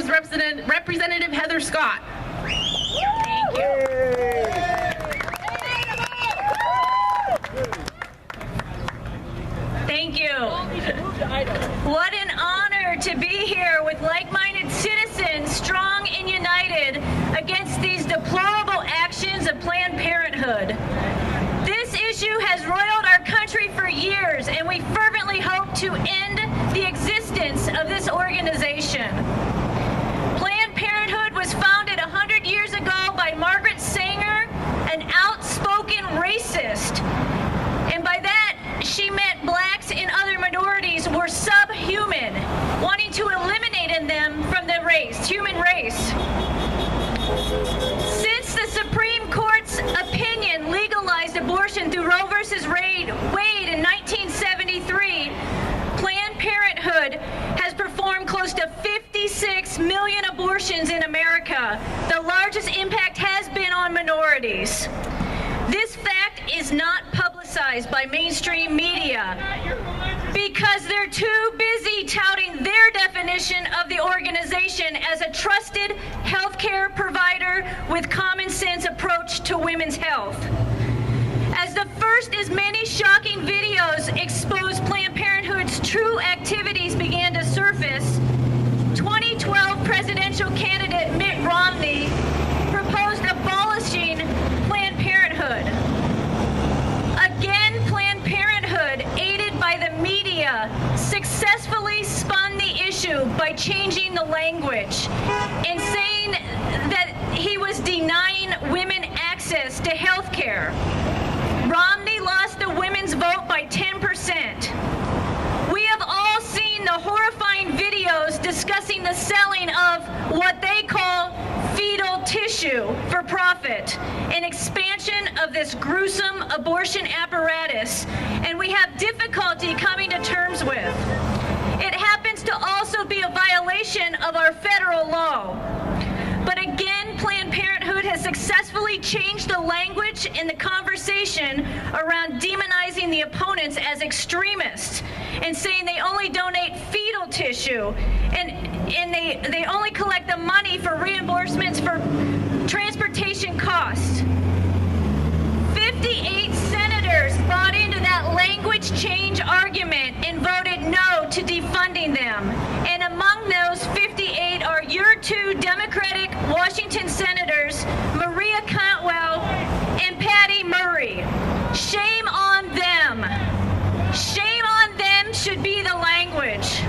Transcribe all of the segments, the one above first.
is Representative Heather Scott. Thank you. Thank you. What an honor to be here with like-minded citizens, strong and united against these deplorable actions of Planned Parenthood. This issue has roiled our country for years, and we fervently hope to end the existence of this organization. Planned Parenthood was founded 100 years ago by Margaret Sanger, an outspoken racist. And by that, she meant blacks and other minorities were subhuman, wanting to eliminate them from the human race. Since the Supreme Court's opinion legalized abortion through Roe v. Wade in 1973, Planned Parenthood has performed close to 56 million abortions in America. The largest impact has been on minorities. This fact is not publicized by mainstream media because they're too busy touting their definition of the organization as a trusted healthcare provider with common sense approach to women's health. As the first as many shocking videos exposed Planned Parenthood's true activities began to surface, 2012 presidential candidate Mitt Romney proposed abolishing Planned Parenthood. Again, Planned Parenthood, aided by the media, successfully spun the issue by changing the language and saying that he was denying women access to health care. Romney lost the women's vote by 10%. We have all seen the horrifying videos discussing the selling of what they call fetal tissue for profit, an expansion of this gruesome abortion apparatus, and we have difficulty coming to terms with. It happens to also be a violation of our federal law. But again, Planned Parenthood has successfully changed the language in the conversation around demonizing the opponents as extremists and saying they only donate fetal tissue and they only collect the money for reimbursements for transportation costs. 58 senators bought into that language change argument and voted no to defunding them. And among those 58 are your two Democratic Washington senators, Maria Cantwell and Patty Murray. Shame on them. Shame on them should be the language.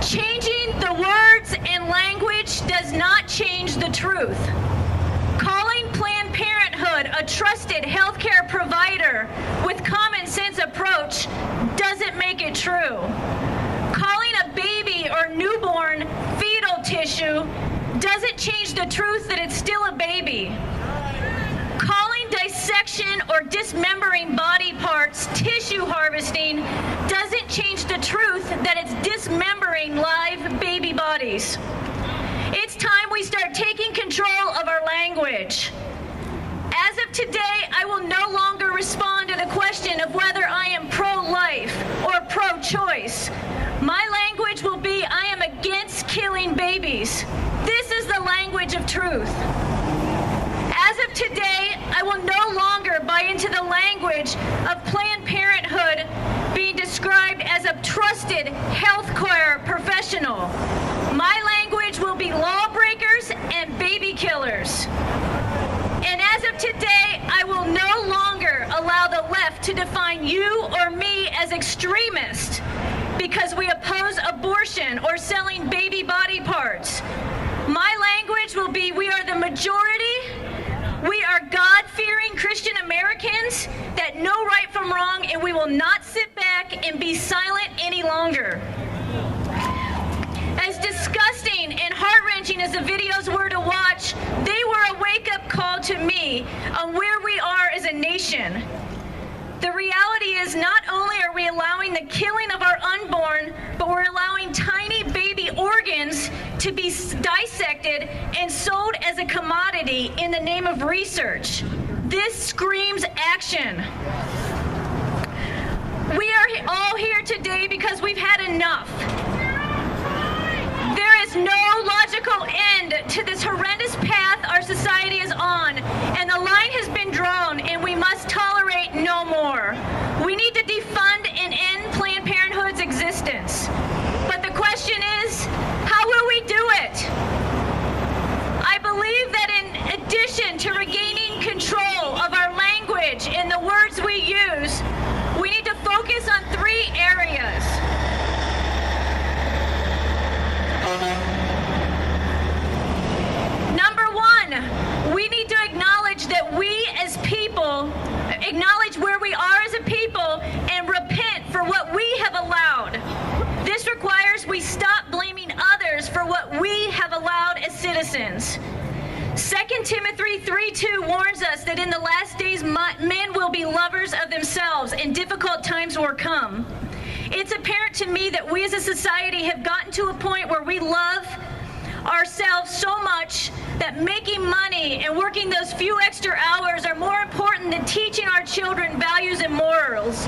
Changing the words and language does not change the truth. Calling Planned Parenthood a trusted healthcare provider with common sense approach doesn't make it true. Calling a baby or newborn fetal tissue doesn't change the truth that it's still a baby. Calling dissection or dismembering body parts tissue harvesting doesn't change the truth that it's dismembering live baby bodies. It's time we start taking control of our language. As of today, I will no longer respond to the question of whether I am pro-life or pro-choice. My language will be, I am against killing babies. This is the language of truth. As of today, I will no longer buy into the language of Planned Parenthood being described as a trusted healthcare professional. My language will be lawbreakers and baby killers. And as of today, I will no longer allow the left to define you or me as extremists because we oppose abortion or selling baby body parts. My language will be, we are the majority. We are God-fearing Christian Americans that know right from wrong, and we will not sit back and be silent any longer. As disgusting and heart-wrenching as the videos were to watch, they were a wake-up call to me on where we are as a nation. The reality is not only are we allowing the killing of our unborn, but we're allowing tiny baby organs to be dissected and sold as a commodity in the name of research. This screams action. We are all here today because we've had enough. There is to this horrendous path our society is on, and the line has been drawn, and we must tolerate no more. We need to defund and end Planned Parenthood's existence. But the question is, how will we do it? I believe that in addition to regaining control of our language and the words we use, we need to focus on 3 areas. Number 1, we need to acknowledge that we as people, acknowledge where we are as a people and repent for what we have allowed. This requires we stop blaming others for what we have allowed as citizens. 2 Timothy 3:2 warns us that in the last days men will be lovers of themselves and difficult times will come. It's apparent to me that we as a society have gotten to a point where we love ourselves so much that making money and working those few extra hours are more important than teaching our children values and morals.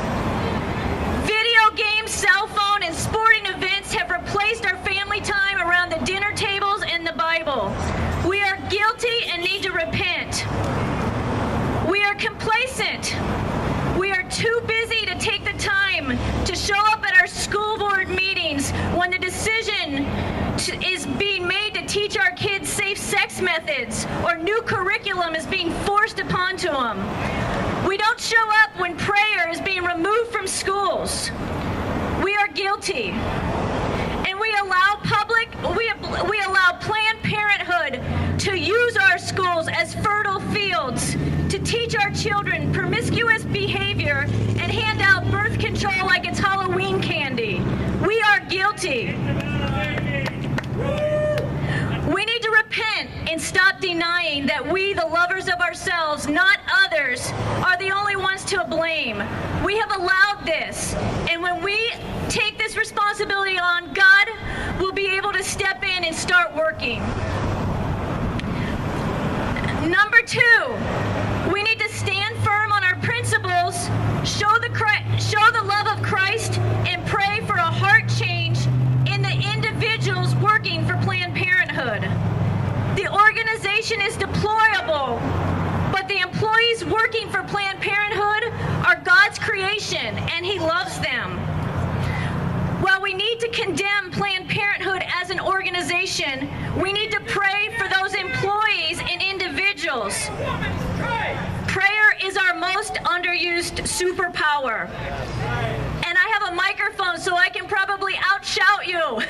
Video games, cell phone, and sporting events have replaced our family time around the dinner tables and the Bible. We are guilty and need to repent. We are complacent. We are too busy to take the time to show up at our school board meetings when the decision is being made to teach our kids safe sex methods or new curriculum is being forced upon to them. We don't show up when prayer is being removed from schools. We are guilty. And we allow Planned Parenthood to use our schools as fertile fields to teach our children promiscuous behavior and hand out birth control like it's Halloween candy. We are guilty. We need to repent and stop denying that we, the lovers of ourselves, not others, are the only ones to blame. We have allowed this, and when we take this responsibility on, God will be able to step in and start working. Number 2, we need to stand firm on our principles, show the love of Christ, and pray for a heart change in the individuals working for Planned Parenthood. The organization is deplorable, but the employees working for Planned Parenthood are God's creation, and He loves them. While we need to condemn Planned Parenthood as an organization, we need to pray for those employees and individuals. Prayer is our most underused superpower. And I have a microphone, so I can probably outshout you.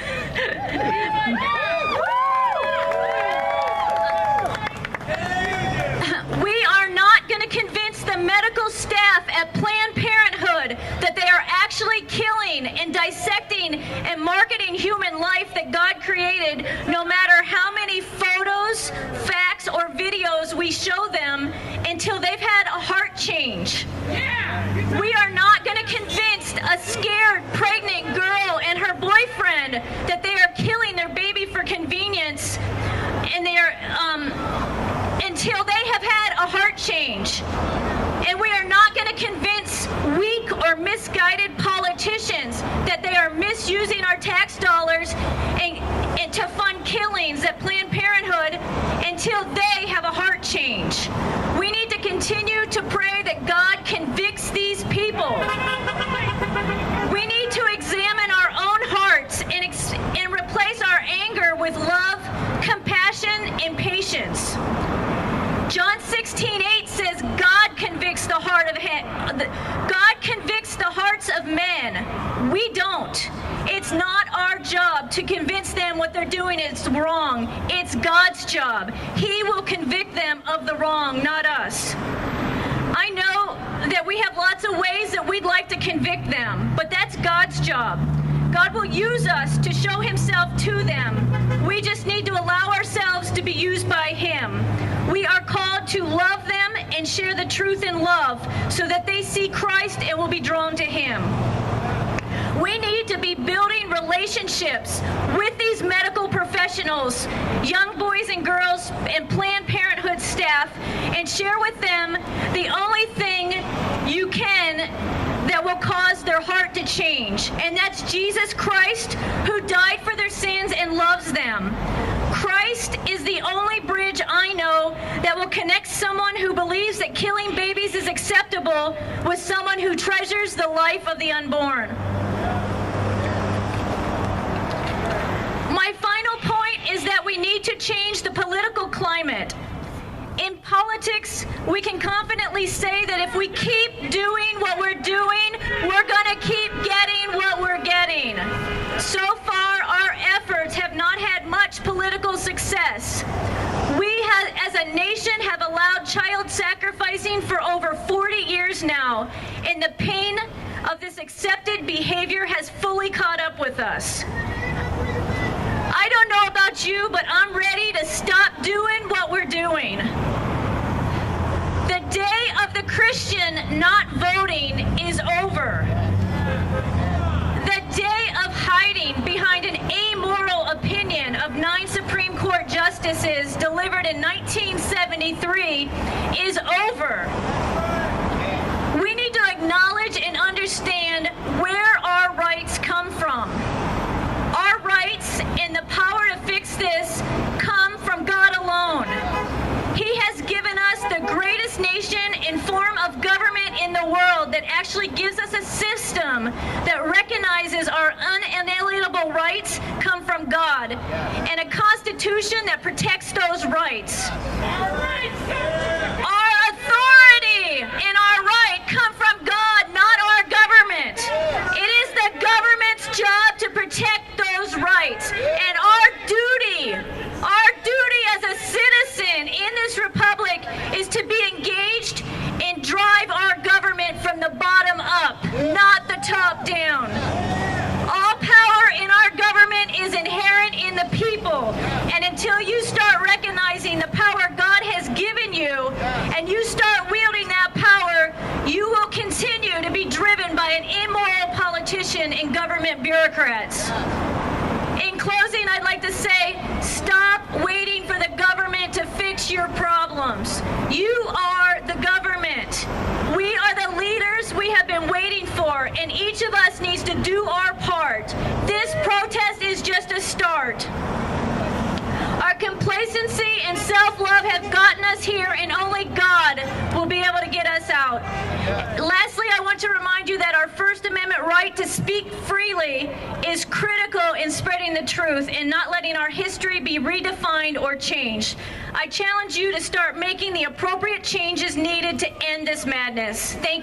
We are not going to convince the medical staff at Planned Parenthood that they are actually killing and dissecting and marketing human life that God created, no matter how many photos, facts, or videos we show them, until they've had a heart change. We are not going to convince a scared pregnant girl and her boyfriend that they are killing their baby for convenience, and they are until they have had a heart change. And we are not going to convince weak or misguided politicians that they are misusing our tax dollars and to fund killings at Planned Parenthood until they have a heart change. We need to continue to pray that God convicts these people. We need to examine our own hearts and replace our anger with love, compassion, and patience. John 16:8 says God convicts the heart of God convicts the hearts of men. We don't. It's not our job to convince them what they're doing is wrong. It's God's job. He will convict them of the wrong, not us. I know that we have lots of ways that we'd like to convict them, but that's God's job. God will use us to show Himself to them. We just need to allow ourselves to be used by Him. We are called to love them and share the truth in love so that they see Christ and will be drawn to Him. We need to be building relationships with these medical professionals, young boys and girls, and Planned Parenthood staff, and share with them the only thing you can that will cause their heart to change, and that's Jesus Christ, who died for their sins and loves them. Christ is the only will connect someone who believes that killing babies is acceptable with someone who treasures the life of the unborn. My final point is that we need to change the political climate. In politics, we can confidently say that if we keep doing what we're doing, we're going to keep getting what we're getting. So far, our efforts have not had much political success. We as a nation have allowed child sacrificing for over 40 years now, and the pain of this accepted behavior has fully caught up with us. I don't know about you, but I'm ready to stop doing what we're doing. The day of the Christian not voting is over. The day of hiding behind an amoral opinion of 9 Supreme Court justices delivered in 1973 is over. We need to acknowledge and understand where our rights come from. Our rights and the power to fix this come from God alone. He has given us the greatest nation in form of government in the world that actually gives us a system that recognizes our unalienable rights come from God, and a constitution that protects those rights. Our authority and our right come from God, not our government. It is the government's job to protect those rights, and our duty as a citizen in this republic is to be engaged and drive our government from the bottom up, not the top down. All power in our government is inherent in the people, and until you start recognizing the power God has given you and you start wielding that power, you will continue to be driven by an immoral politician and government bureaucrats. In closing, I'd like to say, stop waiting for the government to fix your problems. You are the government. We are the leaders we have been waiting for, and each of us needs to do our part. This protest is just a start. Our complacency and self-love have gotten us here, and only God will be able to get us out. Lastly, I want to remind you that our First Amendment right to speak freely is critical in spreading the truth and not letting our history be redefined or changed. I challenge you to start making the appropriate changes needed to end this madness. Thank you.